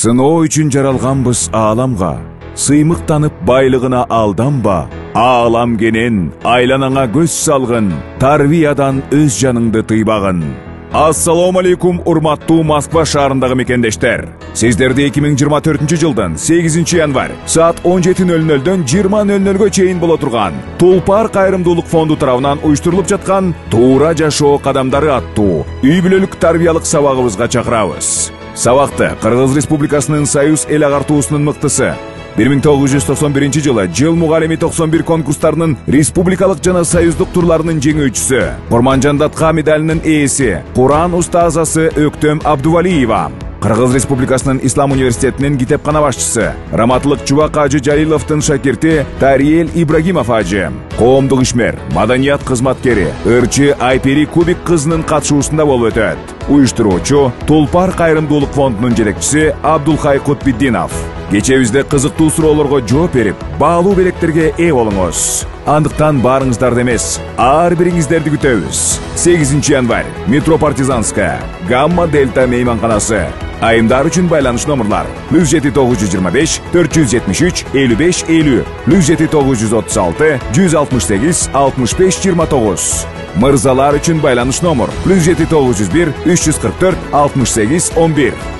Сыноо үчүн жаралганбыз ааламга, сыймыктанып байлыгына алданба. Аалам кенен, айланаңа көз салгын, тарбиядан өз жаныңды тыйбагын. Ассаламу алейкум, урматтуу Москва шаарындагы мекендештер. Сиздерди 2024 жылдын 8 январь саат 17:00дөн 20:00га чейин боло турган Тулпар кайрымдуулук фонду тарабынан уюштурулуп жаткан Туура жашоо кадамдары аттуу үй бүлөлүк тарбиялык сабагыбызга чакырабыз. Сабакты Кыргыз Республикасынын Союз эл агартуусунун мыктысы 1991 жылы жыл мугалими 91 конкурстарынын республикалык жана союздук турларынын жеңүүчүсү, Курманжандатка медалинин ээси, Куран устазасы Өктөм Абдувалиева, Кыргыз Республикасынын Ислам университетинин китепкана башчысы, Раматлык Чубак ажы Жалиловдун шакирти Тариел Ибрагимов ажы, коомдук ишмер, маданият кызматкери Ырчы Айпери Кубик кызынын катышуусунда болуп өтөт. Уюштуруучу Тулпар кайрымдуулук фондунун жетекчиси Абдулхай Кутбиддинов. Кечебизде кызыктуу суроолорго жооп берип, баалуу белектерге ээ болуңуз. Андыктан барыңыздарды эмес, ар бириңиздерди күтөбүз. 8 январь, Метро Партизанская, Гамма Дельта мейманканасы. Айымдар үчүн байланыш номерлар 07925 473 55 50, 07936 168 65 29. Мырзалар үчүн байланыш номер 07901 344 68 11.